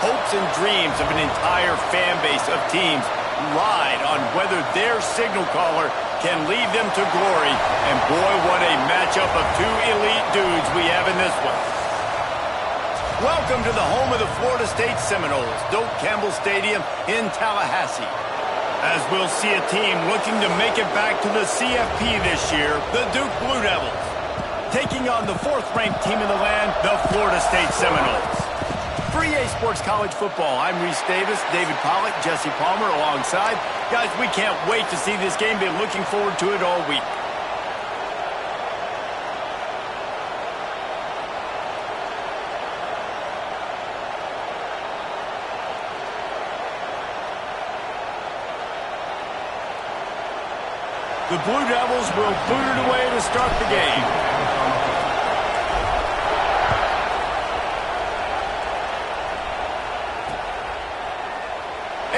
Hopes and dreams of an entire fan base of teams ride on whether their signal caller can lead them to glory. And boy, what a matchup of two elite dudes we have in this one. Welcome to the home of the Florida State Seminoles, Doak Campbell Stadium in Tallahassee. As we'll see a team looking to make it back to the CFP this year, the Duke Blue Devils. Taking on the fourth-ranked team in the land, the Florida State Seminoles. For EA Sports College Football, I'm Reese Davis, David Pollack, Jesse Palmer alongside. Guys, we can't wait to see this game. Been looking forward to it all week. The Blue Devils will boot it away to start the game.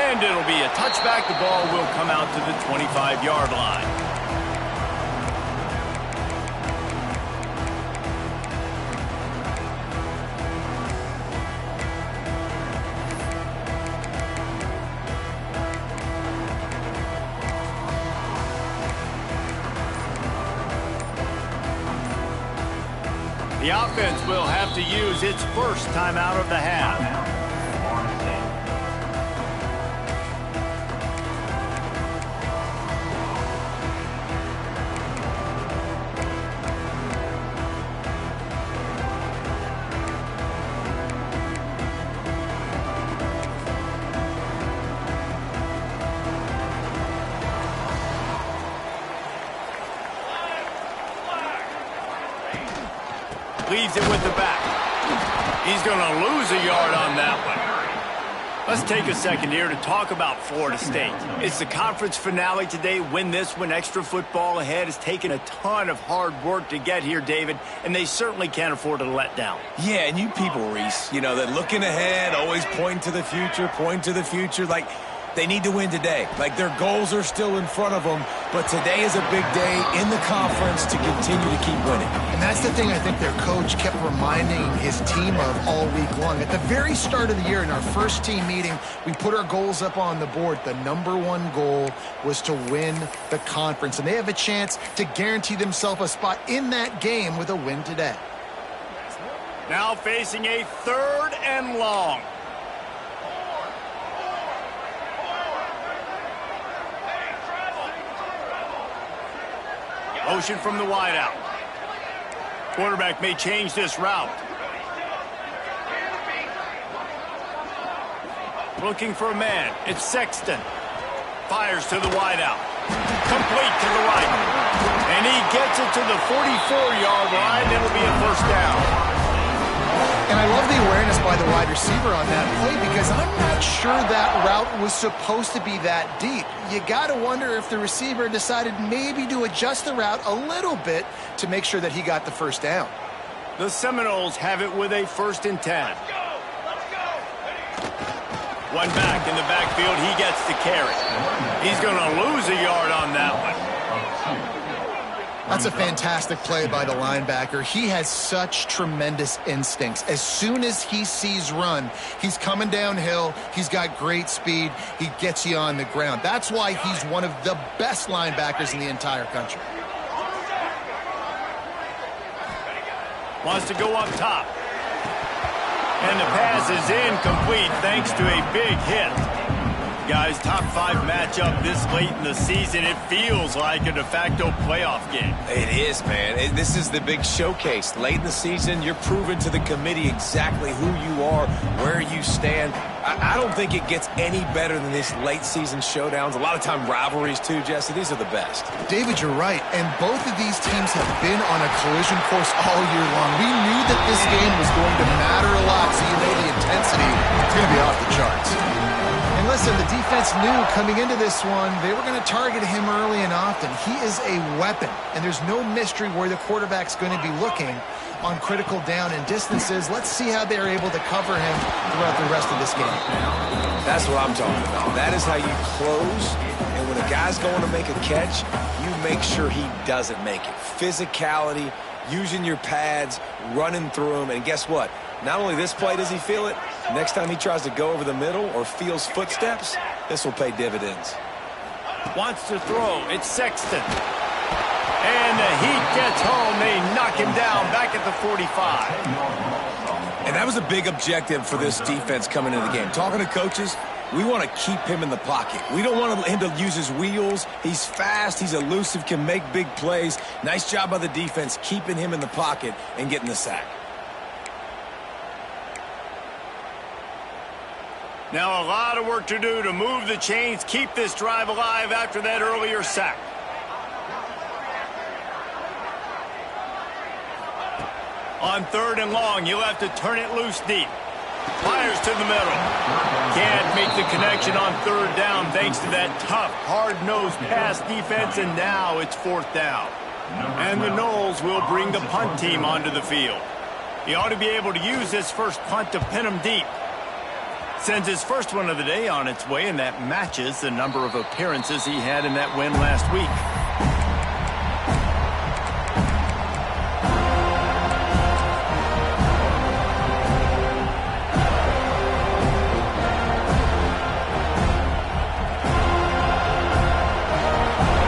And it'll be a touchback. The ball will come out to the 25-yard line. The offense will have to use its first timeout of the half. Leaves it with the back. He's going to lose a yard on that one. Let's take a second here to talk about Florida State. It's the conference finale today. Win this one. Extra football ahead. Has taken a ton of hard work to get here, David, and they certainly can't afford to let down. Yeah, and you people, Reese, you know, that looking ahead, always point to the future, like they need to win today. Like their goals are still in front of them, but today is a big day in the conference to continue to keep winning. And that's the thing I think their coach kept reminding his team of all week long. At the very start of the year in our first team meeting, we put our goals up on the board. The #1 goal was to win the conference, and they have a chance to guarantee themselves a spot in that game with a win today. Now facing a 3rd and long. Motion from the wideout. Quarterback may change this route. Looking for a man. It's Sexton. Fires to the wideout. Complete to the right. And he gets it to the 44-yard line. It'll be a first down. And I love the awareness by the wide receiver on that play because I'm not sure that route was supposed to be that deep. You got to wonder if the receiver decided maybe to adjust the route a little bit to make sure that he got the first down. The Seminoles have it with a 1st and 10. One back in the backfield. He gets the carry. He's going to lose a yard on that one. That's a fantastic play by the linebacker. He has such tremendous instincts. As soon as he sees run, he's coming downhill. He's got great speed. He gets you on the ground. That's why he's one of the best linebackers in the entire country. Wants to go up top. And the pass is incomplete thanks to a big hit. Guys, top 5 matchup this late in the season. It feels like a de facto playoff game. It is, man. This is the big showcase. Late in the season, you're proving to the committee exactly who you are, where you stand. I don't think it gets any better than these late season showdowns. A lot of time rivalries, too, Jesse. These are the best. David, you're right. And both of these teams have been on a collision course all year long. We knew that this game was going to matter a lot, so you know the intensity is going to be off the charts. And listen, the defense knew coming into this one, they were going to target him early and often. He is a weapon, and there's no mystery where the quarterback's going to be looking on critical down and distances. Let's see how they're able to cover him throughout the rest of this game. That's what I'm talking about. That is how you close, and when a guy's going to make a catch, you make sure he doesn't make it. Physicality, using your pads, running through him, and guess what? Not only this play does he feel it, Next time he tries to go over the middle or feels footsteps, this will pay dividends. Wants to throw. It's Sexton. And the heat gets home. They knock him down back at the 45. And that was a big objective for this defense coming into the game. Talking to coaches, we want to keep him in the pocket. We don't want him to use his wheels. He's fast. He's elusive, can make big plays. Nice job by the defense keeping him in the pocket and getting the sack. Now a lot of work to do to move the chains, keep this drive alive after that earlier sack. On 3rd and long, you'll have to turn it loose deep. Fires to the middle. Can't make the connection on 3rd down thanks to that tough, hard-nosed pass defense, and now it's 4th down. And the Noles will bring the punt team onto the field. He ought to be able to use this first punt to pin him deep. Sends his first one of the day on its way, and that matches the number of appearances he had in that win last week.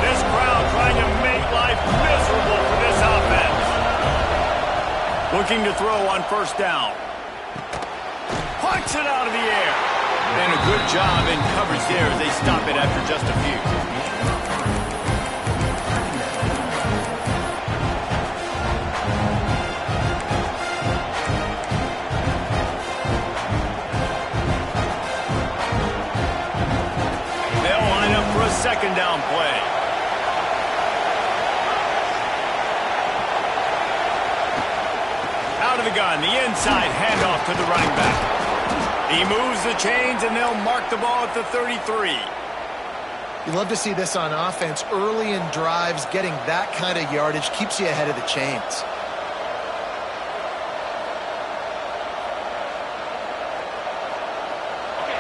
This crowd trying to make life miserable for this offense. Looking to throw on 1st down. Punts it out of the air. And a good job in coverage there as they stop it after just a few. They'll line up for a 2nd down play. Out of the gun, the inside handoff to the running back. He moves the chains, and they'll mark the ball at the 33. You love to see this on offense. Early in drives, getting that kind of yardage keeps you ahead of the chains.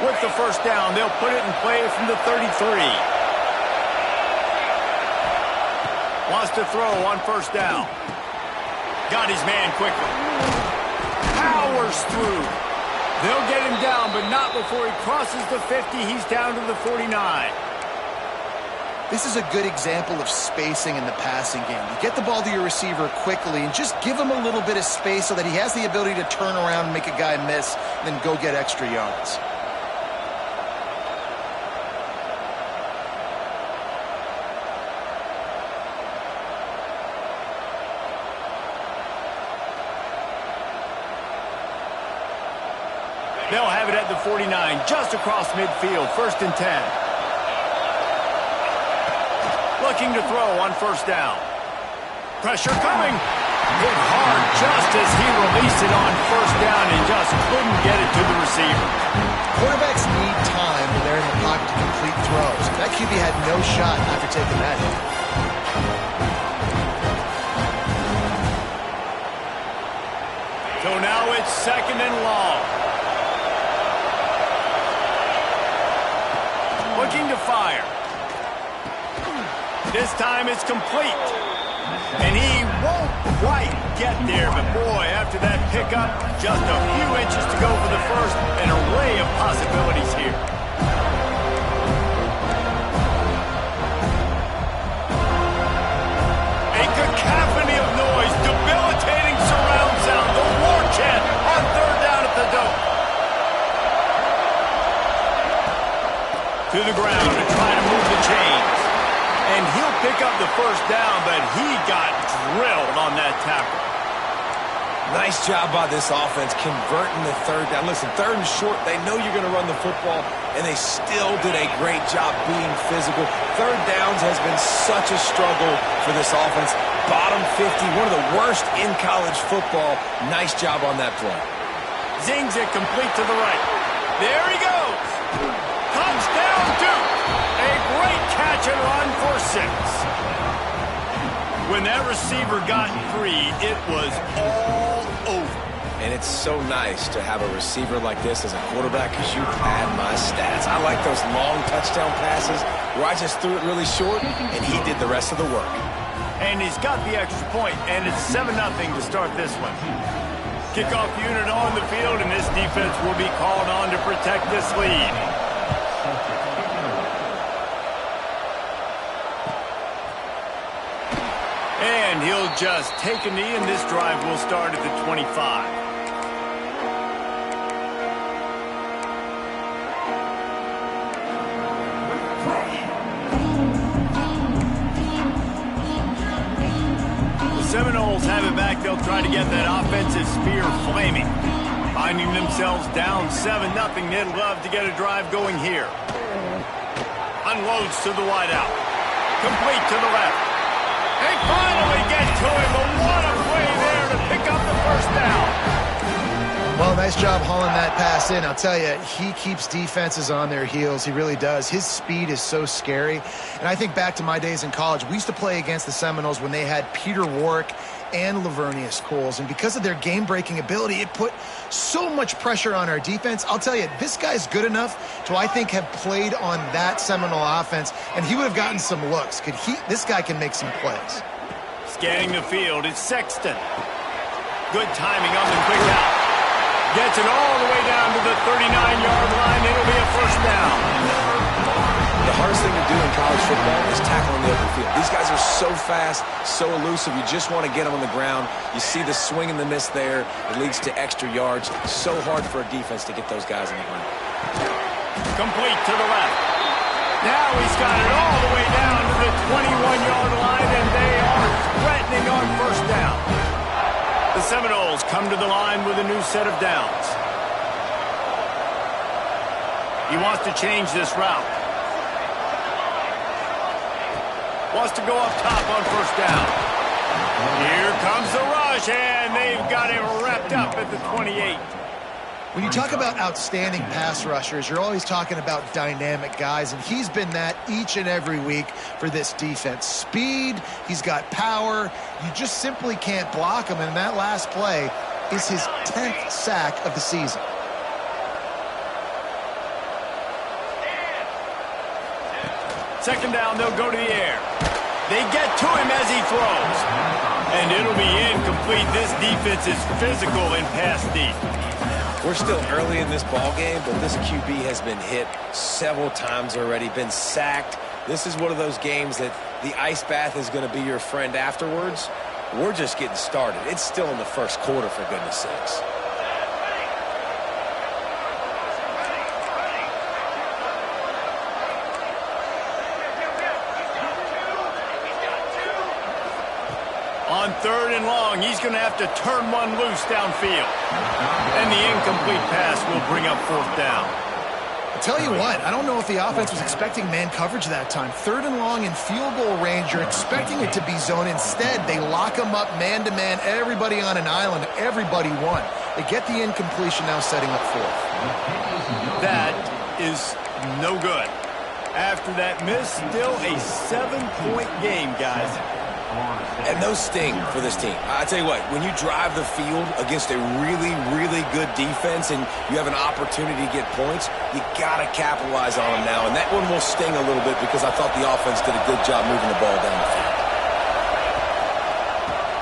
With the 1st down, they'll put it in play from the 33. Wants to throw on 1st down. Got his man quickly. Powers through. They'll get him down, but not before he crosses the 50. He's down to the 49. This is a good example of spacing in the passing game. You get the ball to your receiver quickly and just give him a little bit of space so that he has the ability to turn around and make a guy miss, and then go get extra yards. They'll have it at the 49, just across midfield, 1st and 10. Looking to throw on 1st down. Pressure coming. Hit hard just as he released it on 1st down and just couldn't get it to the receiver. Quarterbacks need time when they're in the pocket to complete throws. That QB had no shot after taking that hit. So now it's 2nd and long. Looking to fire. This time it's complete. And he won't quite get there, but boy, after that pickup, just a few inches to go for the first. An array of possibilities here. A cacophony of noise, debilitating surround sound, the war chant on 3rd down at the Dome. To the ground to try to move the chains. And he'll pick up the 1st down, but he got drilled on that tackle. Nice job by this offense converting the 3rd down. Listen, 3rd and short, they know you're going to run the football, and they still did a great job being physical. 3rd downs has been such a struggle for this offense. Bottom 50, one of the worst in college football. Nice job on that play. Zings it complete to the right. There he goes. Touchdown, Duke. A great catch and run for 6. When that receiver got free, it was all over. And it's so nice to have a receiver like this as a quarterback because you pad my stats. I like those long touchdown passes where I just threw it really short and he did the rest of the work. And he's got the extra point, and it's 7-0 to start this one. Kickoff unit on the field, and this defense will be called on to protect this lead. And he'll just take a knee, and this drive will start at the 25. Seminoles have it back. They'll try to get that offensive spear flaming. Finding themselves down 7-0. They'd love to get a drive going here. Unloads to the wideout. Complete to the left. They finally get to him, but what a play there to pick up the first down. Well, nice job hauling that pass in. I'll tell you, he keeps defenses on their heels. He really does. His speed is so scary. And I think back to my days in college. We used to play against the Seminoles when they had Peter Warrick and Lavernius Coles. And because of their game-breaking ability, it put so much pressure on our defense. I'll tell you, this guy's good enough to, I think, have played on that Seminole offense, and he would have gotten some looks. This guy can make some plays. Scanning the field, it's Sexton. Good timing on the quick out. Gets it all the way down to the 39-yard line. It'll be a first down. The hardest thing to do in college football is tackle in the open field. These guys are so fast, so elusive. You just want to get them on the ground. You see the swing and the miss there. It leads to extra yards. So hard for a defense to get those guys on the ground. Complete to the left. Now he's got it all the way down to the 21-yard line, and they are threatening on first down. The Seminoles come to the line with a new set of downs. He wants to change this route. Wants to go up top on first down. Here comes the rush, and they've got it wrapped up at the 28. When you talk about outstanding pass rushers, you're always talking about dynamic guys, and he's been that each and every week for this defense. Speed, he's got power. You just simply can't block him, and that last play is his 10th sack of the season. Second down, they'll go to the air. They get to him as he throws. And it'll be incomplete. This defense is physical in pass deep. We're still early in this ball game, but this QB has been hit several times already, been sacked. This is one of those games that the ice bath is going to be your friend afterwards. We're just getting started. It's still in the first quarter, for goodness sakes. On third and long, he's going to have to turn one loose downfield. And the incomplete pass will bring up fourth down. I'll tell you what, I don't know if the offense was expecting man coverage that time. Third and long in field goal range, you're expecting it to be zone. Instead, they lock them up man-to-man, everybody on an island, everybody won. They get the incompletion, now setting up fourth. That is no good. After that miss, still a 7-point game, guys. And those sting for this team. I tell you what, when you drive the field against a really, really good defense and you have an opportunity to get points, you got to capitalize on them now. And that one will sting a little bit because I thought the offense did a good job moving the ball down the field.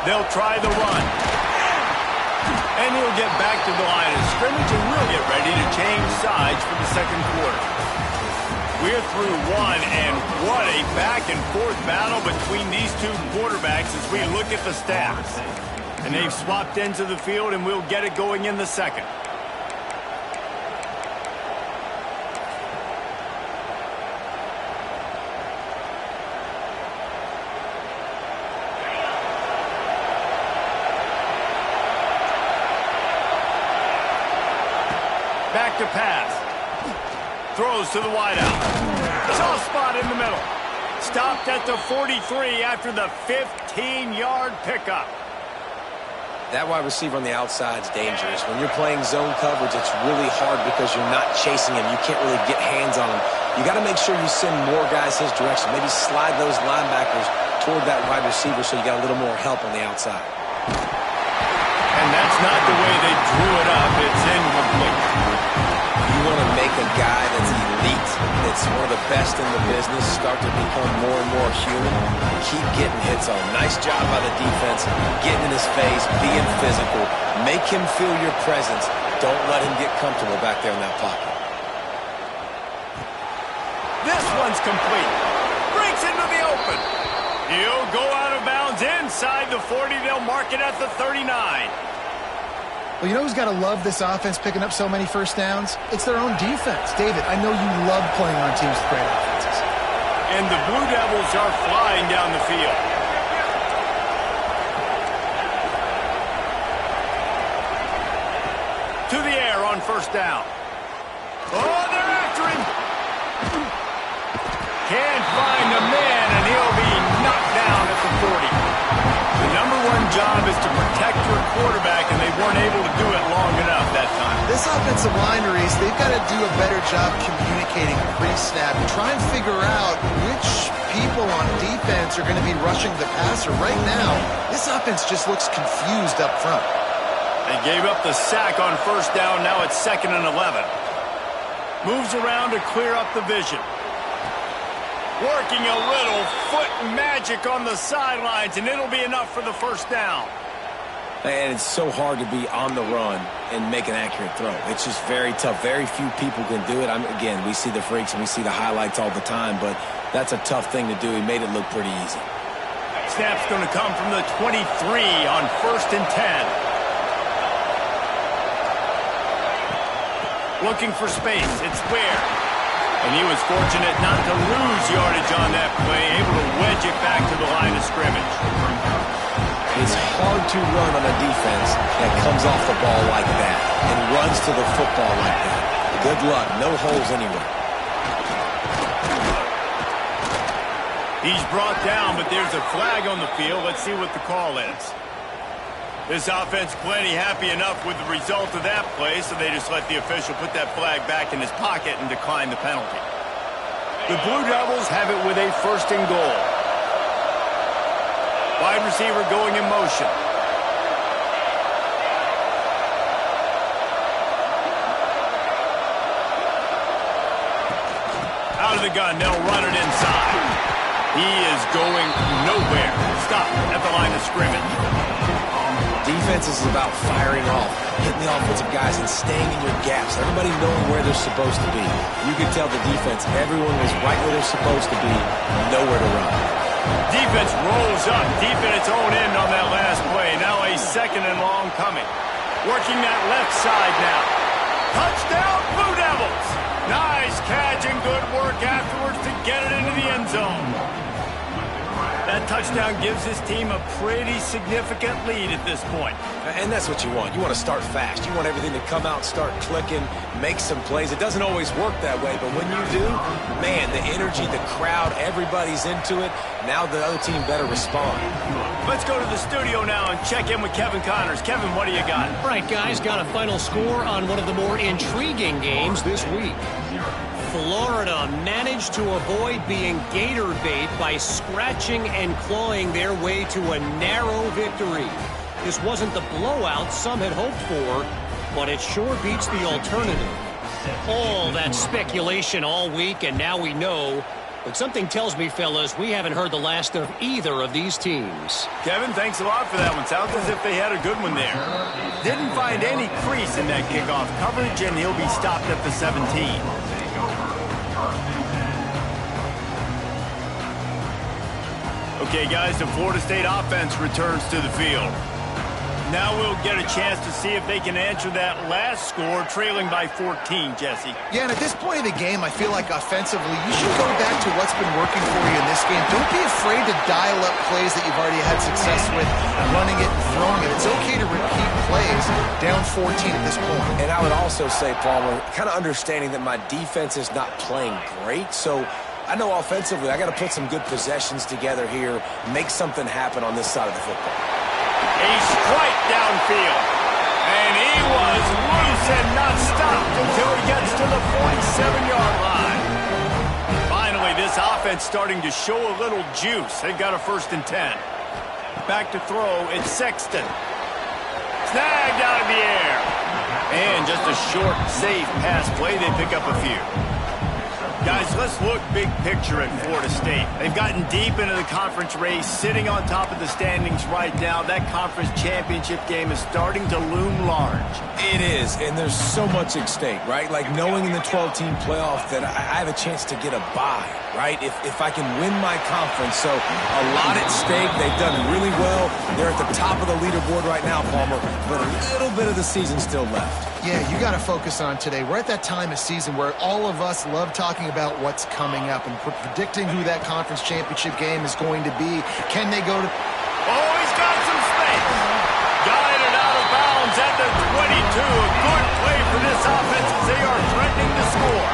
They'll try the run. And he'll get back to the line of scrimmage, and we'll get ready to change sides for the second quarter. We're through one, and what a back-and-forth battle between these two quarterbacks as we look at the stats. And they've swapped ends of the field, and we'll get it going in the second. Back to pass. Throws to the wideout. Soft spot in the middle. Stopped at the 43 after the 15-yard pickup. That wide receiver on the outside is dangerous. When you're playing zone coverage, it's really hard because you're not chasing him. You can't really get hands on him. You got to make sure you send more guys his direction. Maybe slide those linebackers toward that wide receiver so you got a little more help on the outside. And that's not the way they drew it up. It's incomplete. You want to make a guy that's elite, that against one of the best in the business start to become more and more human, keep getting hits on him. Nice job by the defense, getting in his face, being physical. Make him feel your presence. Don't let him get comfortable back there in that pocket. This one's complete. Breaks into the open. He'll go out of bounds inside the 40. They'll mark it at the 39. Well, you know who's got to love this offense picking up so many first downs? It's their own defense. David, I know you love playing on teams with great offenses. And the Blue Devils are flying down the field. To the air on first down. Oh, they're after him. Can't find the man, and he'll be knocked down at the 40. The number one job is to protect your quarterback, and they weren't able to do it long enough that time. This offensive line, Reese, they've got to do a better job communicating pre-snap. Try and figure out which people on defense are going to be rushing the passer. Right now, this offense just looks confused up front. They gave up the sack on first down. Now it's 2nd and 11. Moves around to clear up the vision. Working a little foot magic on the sidelines, and it'll be enough for the first down. And it's so hard to be on the run and make an accurate throw. It's just very tough. Very few people can do it. Again, we see the freaks and we see the highlights all the time, but that's a tough thing to do. He made it look pretty easy. Snap's going to come from the 23 on 1st and 10. Looking for space. It's Ware. And he was fortunate not to lose yardage on that play, able to wedge it back to the line of scrimmage. It's hard to run on a defense that comes off the ball like that and runs to the football like that. Good luck. No holes anywhere. He's brought down, but there's a flag on the field. Let's see what the call is. This offense plenty happy enough with the result of that play, so they just let the official put that flag back in his pocket and decline the penalty. The Blue Devils have it with a 1st and goal. Wide receiver going in motion. Out of the gun, they'll run it inside. He is going nowhere. Stop at the line of scrimmage. Defense is about firing off, hitting the offensive guys, and staying in your gaps. Everybody knowing where they're supposed to be. You can tell the defense, everyone was right where they're supposed to be, nowhere to run. Defense rolls up deep in its own end on that last play. Now a 2nd and long coming. Working that left side now. Touchdown, Blue Devils! Nice catch and good work afterwards to get it into the end zone. That touchdown gives his team a pretty significant lead at this point. And that's what you want. You want to start fast. You want everything to come out, start clicking, make some plays. It doesn't always work that way, but when you do, man, the energy, the crowd, everybody's into it. Now the other team better respond. Let's go to the studio now and check in with Kevin Connors. Kevin, what do you got? All right, guys, got a final score on one of the more intriguing games this week. Florida managed to avoid being gator bait by scratching and clawing their way to a narrow victory. This wasn't the blowout some had hoped for, but it sure beats the alternative. All that speculation all week, and now we know. But something tells me, fellas, we haven't heard the last of either of these teams. Kevin, thanks a lot for that one. Sounds as if they had a good one there. Didn't find any crease in that kickoff coverage, and he'll be stopped at the 17. Okay, guys, the Florida State offense returns to the field. Now we'll get a chance to see if they can answer that last score, trailing by 14, Jesse. Yeah, and at this point of the game, I feel like offensively, you should go back to what's been working for you in this game. Don't be afraid to dial up plays that you've already had success with, running it and throwing it. It's okay to repeat plays down 14 at this point. And I would also say, Palmer, kind of understanding that my defense is not playing great, so I know offensively I got to put some good possessions together here, make something happen on this side of the football. A strike downfield. And he was loose and not stopped until he gets to the 47-yard line. Finally, this offense starting to show a little juice. They've got a 1st and 10. Back to throw, it's Sexton. Snagged out of the air. And just a short, safe pass play. They pick up a few. Guys, let's look big picture at Florida State. They've gotten deep into the conference race, sitting on top of the standings right now. That conference championship game is starting to loom large. It is, and there's so much at stake, right? Like knowing in the 12-team playoff that I have a chance to get a bye, right? If I can win my conference. So a lot at stake. They've done really well. They're at the top of the leaderboard right now, Palmer, but a little bit of the season still left. Yeah, you got to focus on today. We're at that time of season where all of us love talking about what's coming up and predicting who that conference championship game is going to be. Can they go to... Oh, he's got some space. Guided out of bounds at the 22. A good play for this offense as they are threatening to score.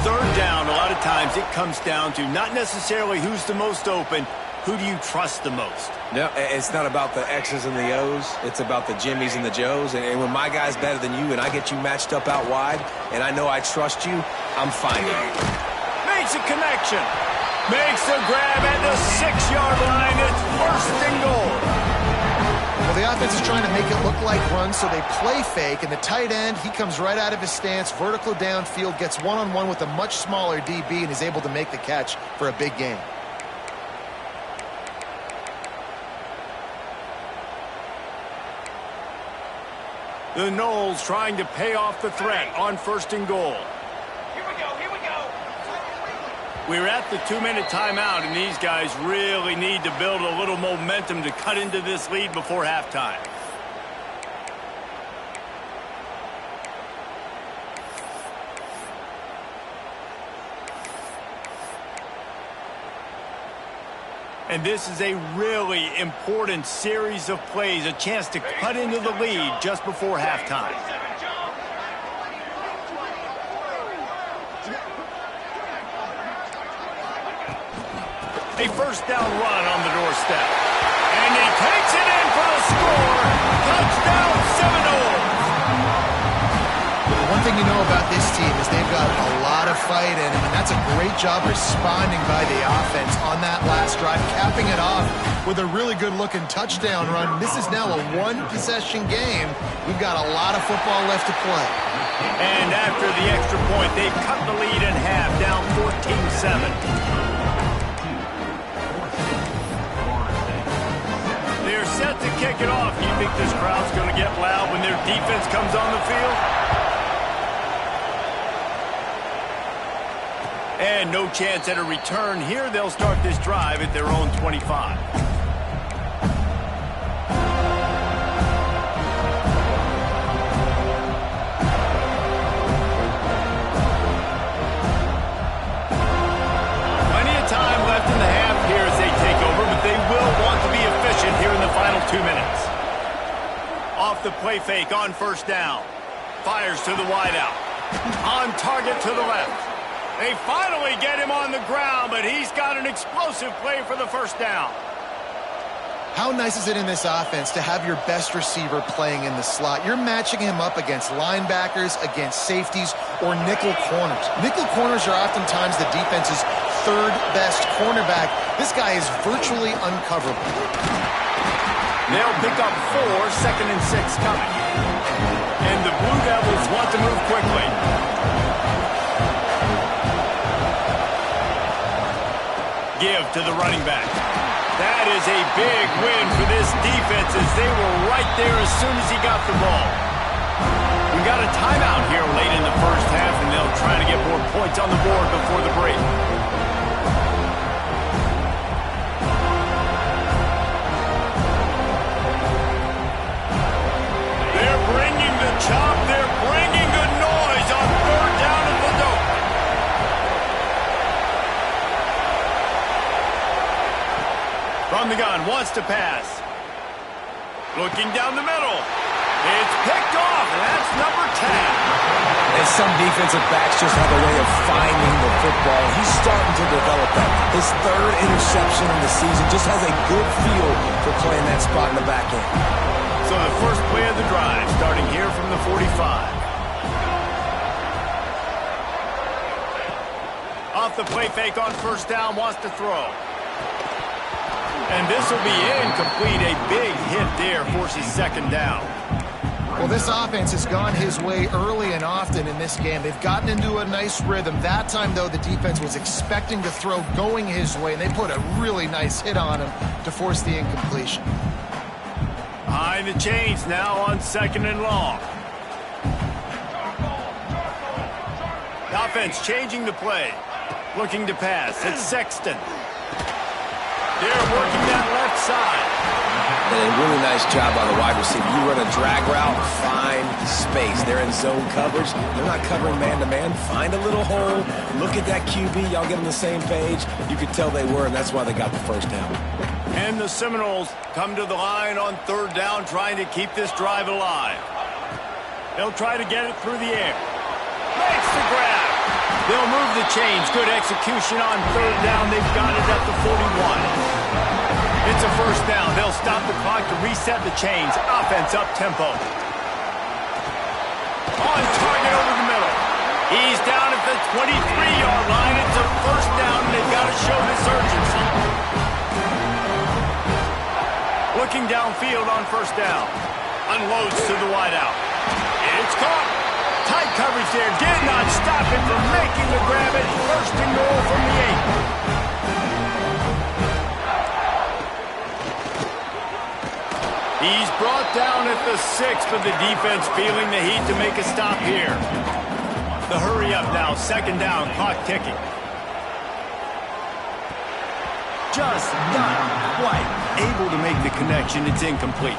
Third down, a lot of times it comes down to not necessarily who's the most open, who do you trust the most? No, it's not about the X's and the O's. It's about the Jimmies and the Joes. And when my guy's better than you and I get you matched up out wide and I know I trust you, I'm finding you. Makes a connection. Makes a grab at the 6-yard line. It's first and goal. Well, the offense is trying to make it look like runs, so they play fake. And the tight end, he comes right out of his stance, vertical downfield, gets one-on-one with a much smaller DB and is able to make the catch for a big gain. The Noles trying to pay off the threat on first and goal. Here we go. We're at the 2-minute timeout, and these guys really need to build a little momentum to cut into this lead before halftime. And this is a really important series of plays, a chance to cut into the lead just before halftime. A first down run on the doorstep. And he takes it in for the score. Touchdown, Seminoles. One thing you know about this team is they've got a lot of fight in them, and that's a great job responding by the offense on that last drive, capping it off with a really good-looking touchdown run. This is now a one-possession game. We've got a lot of football left to play. And after the extra point, they've cut the lead in half, down 14-7. They're set to kick it off. Do you think this crowd's going to get loud when their defense comes on the field? And no chance at a return here. They'll start this drive at their own 25. Plenty of time left in the half here as they take over, but they will want to be efficient here in the final 2 minutes. Off the play fake on first down. Fires to the wideout. On target to the left. They finally get him on the ground, but he's got an explosive play for the first down. How nice is it in this offense to have your best receiver playing in the slot? You're matching him up against linebackers, against safeties, or nickel corners. Nickel corners are oftentimes the defense's third best cornerback. This guy is virtually uncoverable. They'll pick up 4, 2nd and 6 coming. And the Blue Devils want to move quickly. Give to the running back. That is a big win for this defense as they were right there as soon as he got the ball. We got a timeout here late in the first half, and they'll try to get more points on the board before the break. They're bringing the chop. They're bringing the noise on third down at the dope. From the gun, wants to pass. Looking down the middle. It's picked off, and that's number 10. And some defensive backs just have a way of finding the football. He's starting to develop that. His third interception in the season just has a good feel for playing that spot in the back end. So the first play of the drive, starting here from the 45. Off the play fake on first down, wants to throw. And this will be incomplete. A big hit there forces second down. Well, this offense has gone his way early and often in this game. They've gotten into a nice rhythm. That time, though, the defense was expecting to throw going his way, and they put a really nice hit on him to force the incompletion. Behind the chains now on 2nd and long. The offense changing the play. Looking to pass. It's Sexton. They're working that left side. And a really nice job by the wide receiver. You run a drag route, find space. They're in zone coverage. They're not covering man-to-man. Find a little hole. Look at that QB. Y'all get on the same page. You could tell they were, and that's why they got the first down. And the Seminoles come to the line on 3rd down, trying to keep this drive alive. They'll try to get it through the air. Makes the grab. They'll move the chains. Good execution on 3rd down. They've got it at the 41. It's a first down. They'll stop the clock to reset the chains. Offense up tempo. On target over the middle. He's down at the 23-yard line. It's a first down, and they've got to show this urgency. Looking downfield on 1st down. Unloads to the wideout. It's caught. Tight coverage there. Did not stop him from making the grab at 1st and goal from the 8. He's brought down at the 6, but the defense feeling the heat to make a stop here. The hurry up now, 2nd down, clock ticking. Just not quite able to make the connection. It's incomplete.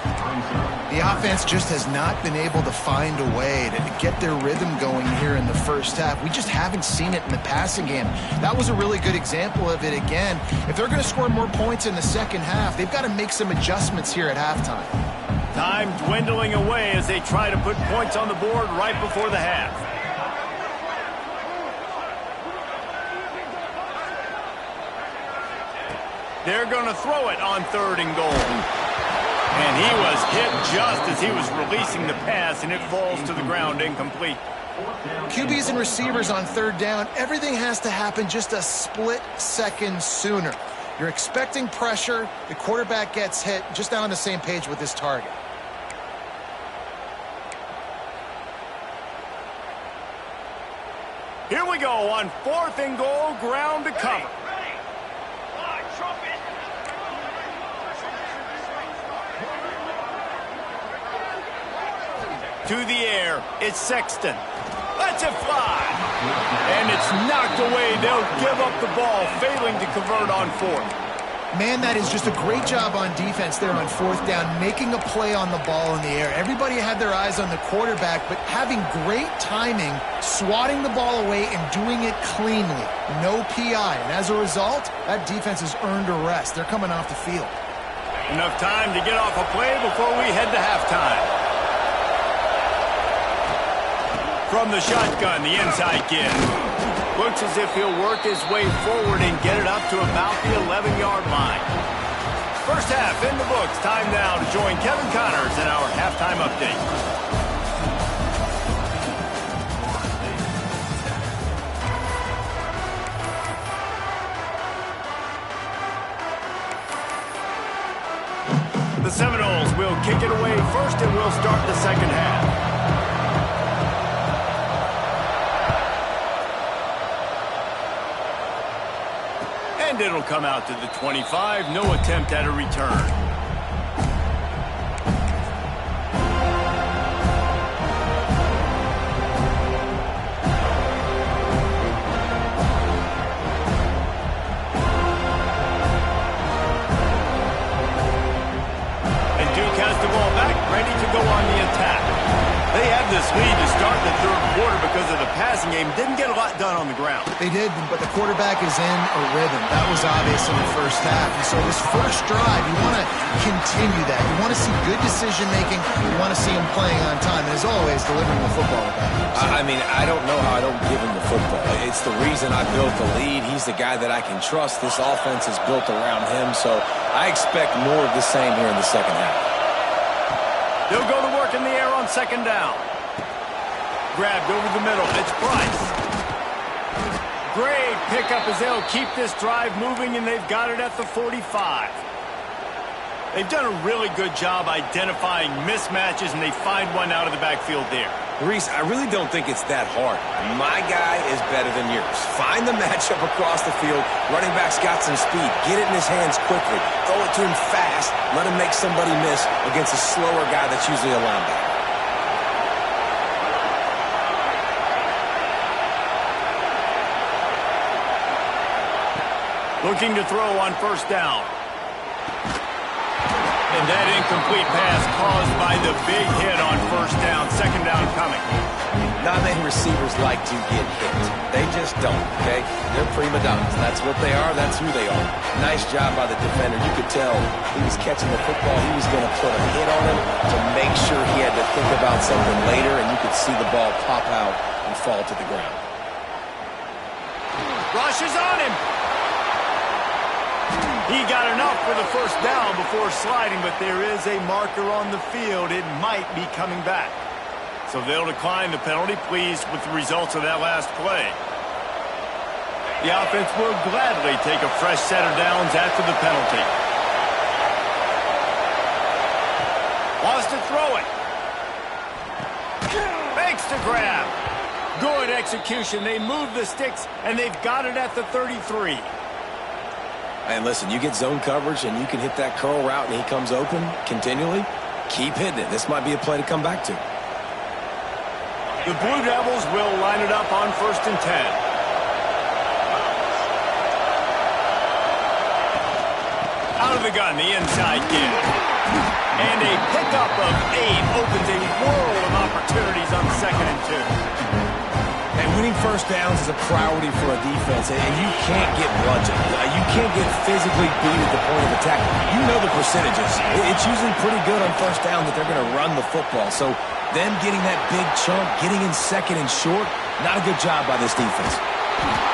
The offense just has not been able to find a way to get their rhythm going here in the first half. We just haven't seen it in the passing game. That was a really good example of it again. If they're going to score more points in the second half, they've got to make some adjustments here at halftime. Time dwindling away as they try to put points on the board right before the half. They're going to throw it on 3rd and goal. And he was hit just as he was releasing the pass, and it falls to the ground incomplete. QBs and receivers on 3rd down, everything has to happen just a split second sooner. You're expecting pressure, the quarterback gets hit, just not on the same page with his target. Here we go on 4th and goal, ground to cover. To the air, it's Sexton. Lets it fly. And it's knocked away. They'll give up the ball, failing to convert on 4th. Man, that is just a great job on defense there on 4th down, making a play on the ball in the air. Everybody had their eyes on the quarterback, but having great timing, swatting the ball away and doing it cleanly. No PI. And as a result, that defense has earned a rest. They're coming off the field. Enough time to get off a play before we head to halftime. From the shotgun, the inside kid. Looks as if he'll work his way forward and get it up to about the 11-yard line. First half in the books. Time now to join Kevin Connors in our halftime update. The Seminoles will kick it away first, and we'll start the second half. And it'll come out to the 25. No attempt at a return. And Duke has the ball back, ready to go on the attack. They had this lead to start the 3rd quarter because of the passing game. Didn't get a lot done on the ground. They did, but the quarterback is in a rhythm. That was obvious in the first half. And so this first drive, you want to continue that. You want to see good decision-making. You want to see him playing on time. And as always, delivering the football with that. I mean, I don't know how I don't give him the football. It's the reason I built the lead. He's the guy that I can trust. This offense is built around him. So I expect more of the same here in the second half. They'll go to work in the air on 2nd down. Grabbed over the middle. It's Price. Great pickup as they'll keep this drive moving, and they've got it at the 45. They've done a really good job identifying mismatches, and they find one out of the backfield there. Reese, I really don't think it's that hard. My guy is better than yours. Find the matchup across the field. Running back's got some speed. Get it in his hands quickly. Throw it to him fast. Let him make somebody miss against a slower guy that's usually a linebacker. Looking to throw on first down. And that incomplete pass caused by the big hit on first down. Second down coming. Not many receivers like to get hit. They just don't, okay? They're prima donnas. That's what they are. That's who they are. Nice job by the defender. You could tell he was catching the football. He was going to put a hit on him to make sure he had to think about something later, and you could see the ball pop out and fall to the ground. Rush is on him. He got enough for the first down before sliding, but there is a marker on the field. It might be coming back. So they'll decline the penalty, pleased with the results of that last play. The offense will gladly take a fresh set of downs after the penalty. Wants to throw it. Makes the grab. Good execution. They move the sticks, and they've got it at the 33. And listen, you get zone coverage and you can hit that curl route and he comes open continually, keep hitting it. This might be a play to come back to. The Blue Devils will line it up on 1st and 10. Out of the gun, the inside give. And a pickup of 8 opens a world of opportunities on 2nd and 2. And winning first downs is a priority for a defense, and you can't get bludgeoned. You can't get physically beat at the point of attack. You know the percentages. It's usually pretty good on first down that they're going to run the football. So them getting that big chunk, getting in 2nd and short, not a good job by this defense.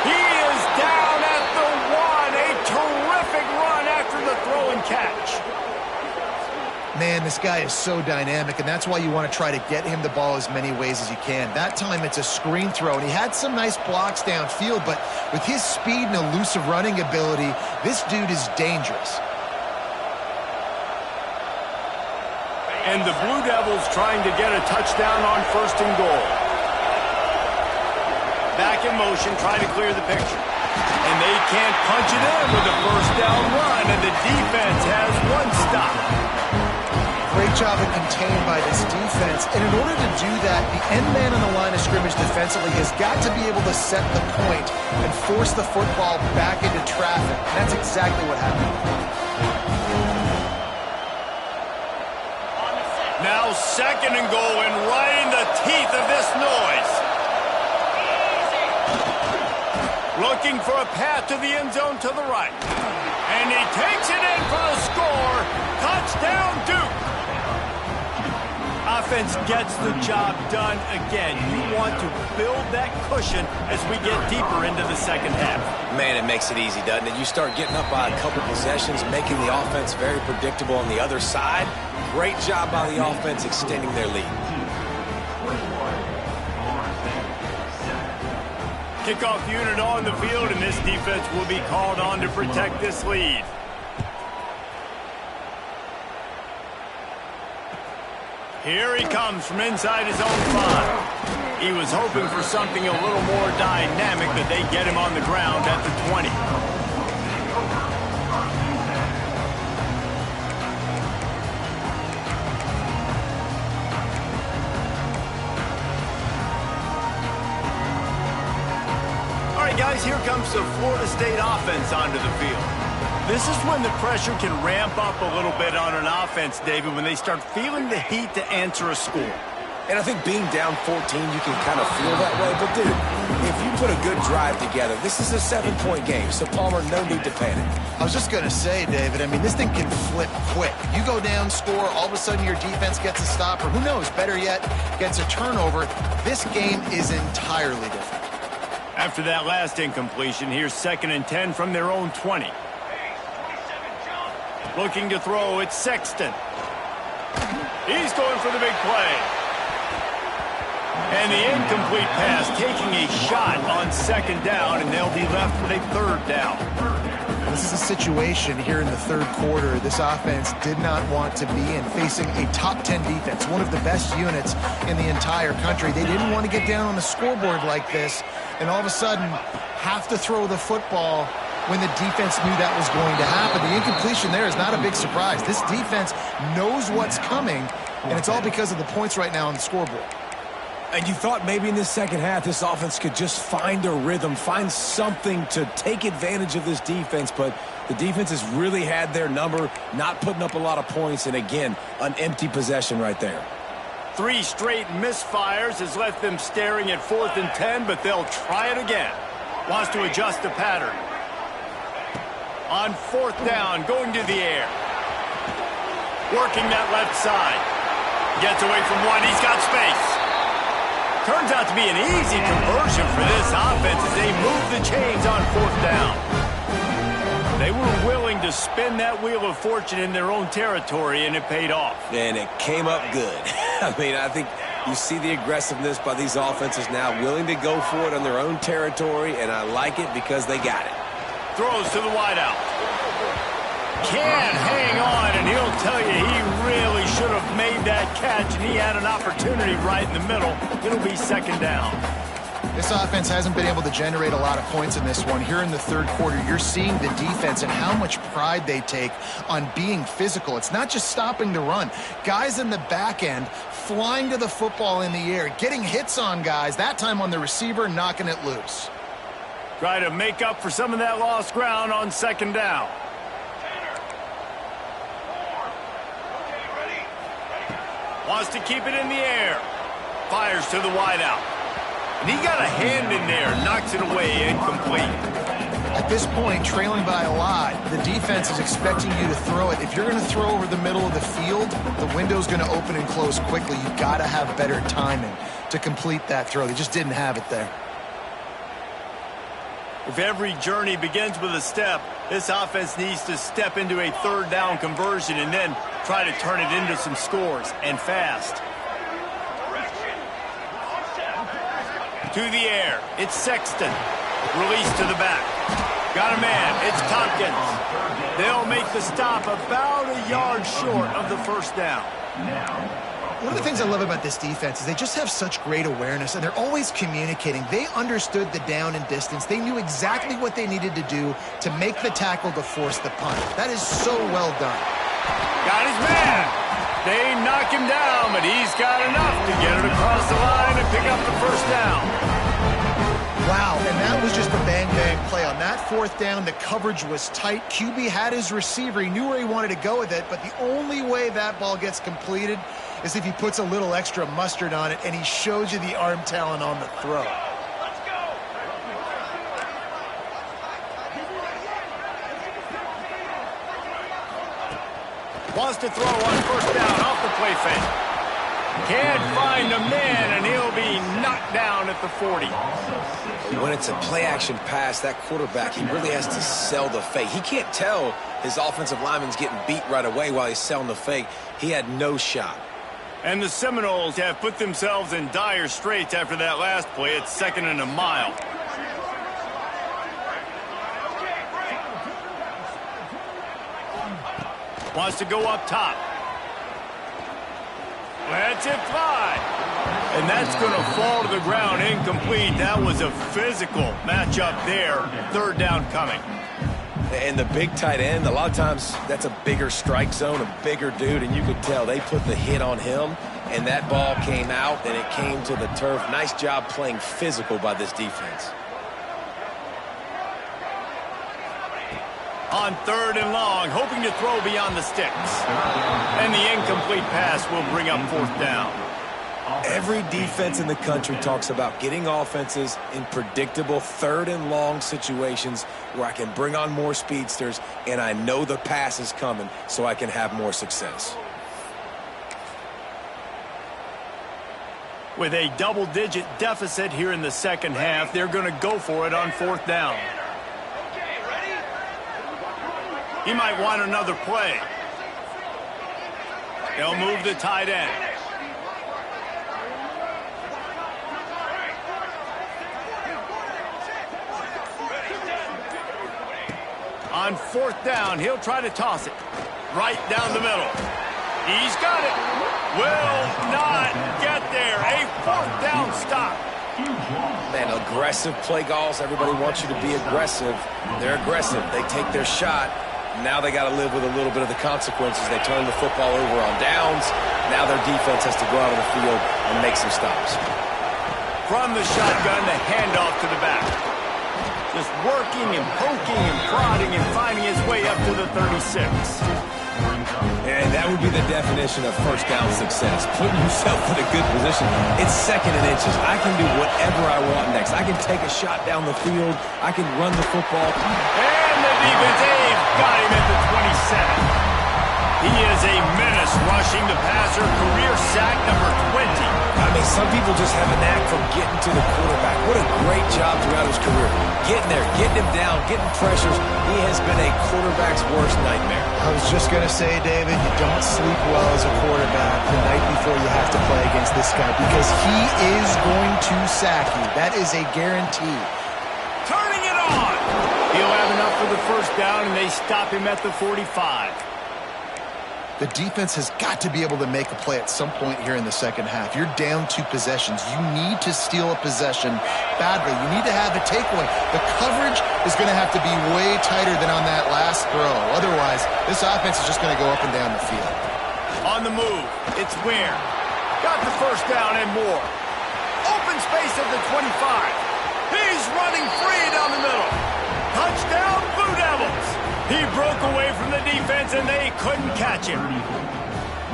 He is down at the 1. A terrific run after the throw and catch. Man, this guy is so dynamic, and that's why you want to try to get him the ball as many ways as you can. That time, it's a screen throw, and he had some nice blocks downfield, but with his speed and elusive running ability, this dude is dangerous. And the Blue Devils trying to get a touchdown on 1st and goal. Back in motion, trying to clear the picture. And they can't punch it in with a first down run, and the defense has one stop. Great job of contained by this defense. And in order to do that, the end man on the line of scrimmage defensively has got to be able to set the point and force the football back into traffic. And that's exactly what happened. Now 2nd and goal, and right in the teeth of this noise. Looking for a path to the end zone to the right. And he takes it in for the score. Touchdown, Duke. Offense gets the job done again. You want to build that cushion as we get deeper into the 2nd half. Man, it makes it easy, doesn't it? You start getting up by a couple possessions, making the offense very predictable on the other side. Great job by the offense extending their lead. Kickoff unit on the field, and this defense will be called on to protect this lead. Here he comes from inside his own 5. He was hoping for something a little more dynamic, but they get him on the ground at the 20. All right, guys, here comes the Florida State offense onto the field. This is when the pressure can ramp up a little bit on an offense, David, when they start feeling the heat to answer a score. And I think being down 14, you can kind of feel that way. But, dude, if you put a good drive together, this is a 7-point game. So, Palmer, no need to panic. I was just going to say, David, I mean, this thing can flip quick. You go down, score, all of a sudden your defense gets a stop, or who knows, better yet, gets a turnover. This game is entirely different. After that last incompletion, here's 2nd and 10 from their own 20. Looking to throw, it's Sexton. He's going for the big play. And the incomplete pass taking a shot on 2nd down, and they'll be left with a 3rd down. This is a situation here in the third quarter this offense did not want to be in, facing a top 10 defense, one of the best units in the entire country. They didn't want to get down on the scoreboard like this and all of a sudden have to throw the football when the defense knew that was going to happen. The incompletion there is not a big surprise. This defense knows what's coming, and it's all because of the points right now on the scoreboard. And you thought maybe in this second half this offense could just find a rhythm, find something to take advantage of this defense, but the defense has really had their number, not putting up a lot of points, and again, an empty possession right there. 3 straight misfires has left them staring at 4th and 10, but they'll try it again. Wants to adjust the pattern. On 4th down, going to the air. Working that left side. Gets away from one, he's got space. Turns out to be an easy conversion for this offense as they move the chains on 4th down. They were willing to spin that wheel of fortune in their own territory, and it paid off. And it came up good. I mean, I think you see the aggressiveness by these offenses now, willing to go for it on their own territory, and I like it because they got it. Throws to the wideout. Can't hang on, and he'll tell you he really should have made that catch, and he had an opportunity right in the middle. It'll be 2nd down. This offense hasn't been able to generate a lot of points in this one. Here in the third quarter, you're seeing the defense and how much pride they take on being physical. It's not just stopping the run. Guys in the back end flying to the football in the air, getting hits on guys, that time on the receiver, knocking it loose. Try to make up for some of that lost ground on 2nd down. Wants to keep it in the air. Fires to the wideout. And he got a hand in there. Knocks it away. Incomplete. At this point, trailing by a lot, the defense is expecting you to throw it. If you're going to throw over the middle of the field, the window's going to open and close quickly. You've got to have better timing to complete that throw. They just didn't have it there. If every journey begins with a step, this offense needs to step into a 3rd down conversion and then try to turn it into some scores, and fast. To the air. It's Sexton. Release to the back. Got a man. It's Tompkins. They'll make the stop about a yard short of the 1st down. One of the things I love about this defense is they just have such great awareness, and they're always communicating. They understood the down and distance. They knew exactly what they needed to do to make the tackle to force the punt. That is so well done. Got his man. They knock him down, but he's got enough to get it across the line and pick up the 1st down. Wow, and that was just a bang-bang play. On that 4th down, the coverage was tight. QB had his receiver. He knew where he wanted to go with it, but the only way that ball gets completed is if he puts a little extra mustard on it, and he shows you the arm talent on the throw. Let's go. Wants to throw on 1st down off the play fake. Can't find a man, and he'll be knocked down at the 40. When it's a play-action pass, that quarterback, he really has to sell the fake. He can't tell his offensive lineman's getting beat right away while he's selling the fake. He had no shot. And the Seminoles have put themselves in dire straits after that last play. It's 2nd and a mile. Wants to go up top. Lets it fly. And that's going to fall to the ground incomplete. That was a physical matchup there. 3rd down coming. And the big tight end, a lot of times that's a bigger strike zone, a bigger dude, and you could tell they put the hit on him, and that ball came out, and it came to the turf. Nice job playing physical by this defense. On 3rd and long, hoping to throw beyond the sticks. And the incomplete pass will bring up 4th down. Every defense in the country talks about getting offenses in predictable 3rd and long situations where I can bring on more speedsters and I know the pass is coming so I can have more success. With a double-digit deficit here in the 2nd half, they're going to go for it on 4th down. He might want another play. They'll move the tight end. On 4th down, he'll try to toss it. Right down the middle. He's got it. Will not get there. A 4th down stop. Man, aggressive play calls. Everybody wants you to be aggressive. They're aggressive. They take their shot. Now they got to live with a little bit of the consequences. They turn the football over on downs. Now their defense has to go out on the field and make some stops. From the shotgun, the handoff to the back. Just working and poking and prodding and finding his way up to the 36. And that would be the definition of first down success. Putting yourself in a good position. It's 2nd and inches. I can do whatever I want next. I can take a shot down the field. I can run the football. And the defense, they've got him at the 27. He is a menace rushing the passer. Career sack number 20. I mean, some people just have a knack for getting to the quarterback. What a great job throughout his career. Getting there, getting him down, getting pressures. He has been a quarterback's worst nightmare. I was just going to say, David, you don't sleep well as a quarterback the night before you have to play against this guy because he is going to sack you. That is a guarantee. Turning it on. He'll have enough for the first down, and they stop him at the 45. The defense has got to be able to make a play at some point here in the second half. You're down 2 possessions. You need to steal a possession badly. You need to have a takeaway. The coverage is going to have to be way tighter than on that last throw. Otherwise, this offense is just going to go up and down the field. On the move, it's Ware. Got the first down and more. Open space at the 25. He's running free down the middle. Touchdown, Blue Devils. He broke away from the defense, and they couldn't catch him.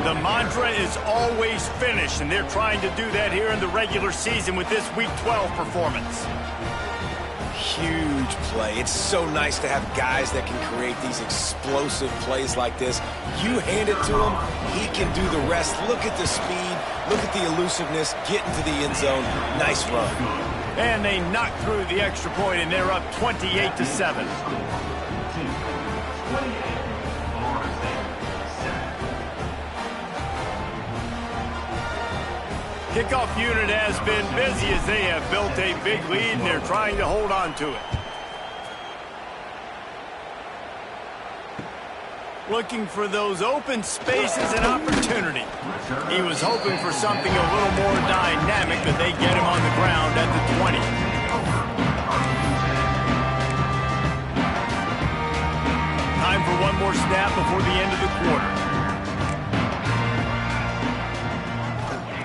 The mantra is always finish, and they're trying to do that here in the regular season with this Week 12 performance. Huge play. It's so nice to have guys that can create these explosive plays like this. You hand it to him, he can do the rest. Look at the speed. Look at the elusiveness. Get into the end zone. Nice run. And they knock through the extra point, and they're up 28-7. Kickoff unit has been busy as they have built a big lead, and they're trying to hold on to it. Looking for those open spaces and opportunity. He was hoping for something a little more dynamic, but they get him on the ground at the 20. Time for one more snap before the end of the quarter.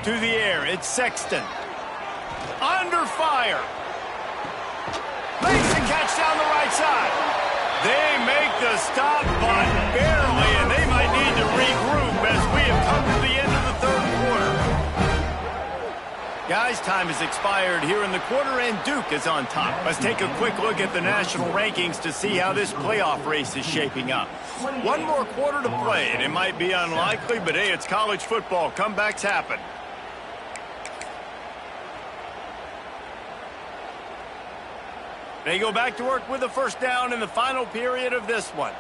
To the air, it's Sexton. Under fire. Makes the catch down the right side. They make the stop, but barely, and they might need to regroup as we have come to the end of the 3rd quarter. Guys, time has expired here in the quarter, and Duke is on top. Let's take a quick look at the national rankings to see how this playoff race is shaping up. One more quarter to play, and it might be unlikely, but hey, it's college football. Comebacks happen. They go back to work with a first down in the final period of this one.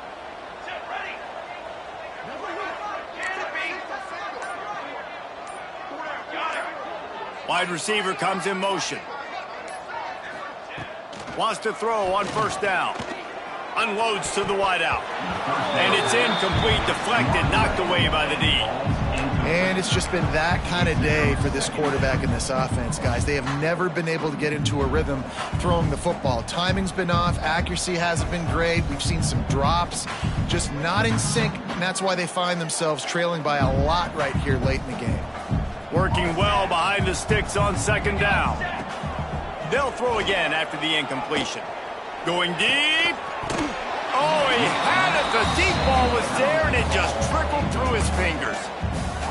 Wide receiver comes in motion. Wants to throw on first down. Unloads to the wideout. And it's incomplete, deflected, knocked away by the D. And it's just been that kind of day for this quarterback and this offense, guys. They have never been able to get into a rhythm throwing the football. Timing's been off. Accuracy hasn't been great. We've seen some drops, just not in sync, and that's why they find themselves trailing by a lot right here late in the game. Working well behind the sticks on second down. They'll throw again after the incompletion. Going deep. Oh, he had it. The deep ball was there, and it just trickled through his fingers.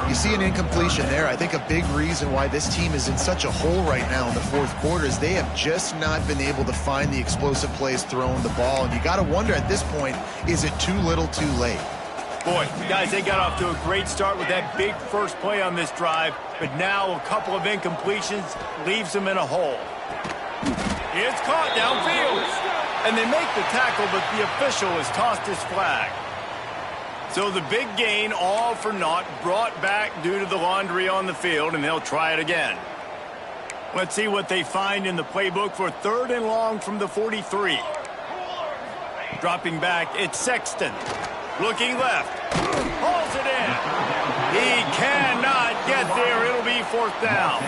You see an incompletion there. I think a big reason why this team is in such a hole right now in the 4th quarter is they have just not been able to find the explosive plays throwing the ball. And you got to wonder at this point, is it too little too late? Boy, guys, they got off to a great start with that big first play on this drive. But now a couple of incompletions leaves them in a hole. It's caught downfield. And they make the tackle, but the official has tossed his flag. So the big gain, all for naught, brought back due to the laundry on the field, and they'll try it again. Let's see what they find in the playbook for 3rd and long from the 43. Dropping back, it's Sexton. Looking left. Hauls it in. He cannot get there. It'll be 4th down.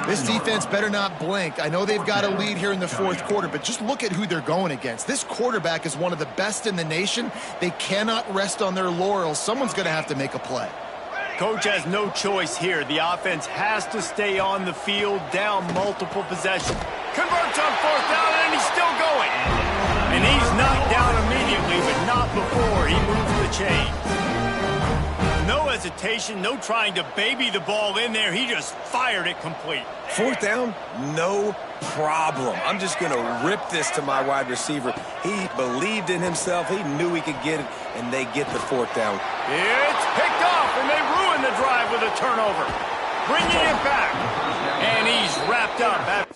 This defense better not blink. I know they've got a lead here in the 4th quarter, but just look at who they're going against. This quarterback is one of the best in the nation. They cannot rest on their laurels. Someone's going to have to make a play. Coach has no choice here. The offense has to stay on the field, down multiple possessions. Converts on 4th down, and he's still going. And he's knocked down immediately, but not before he moves the chains. No hesitation, no trying to baby the ball in there. He just fired it complete. 4th down, no problem. I'm just going to rip this to my wide receiver. He believed in himself. He knew he could get it, and they get the 4th down. It's picked off, and they ruin the drive with a turnover. Bringing it back. And he's wrapped up.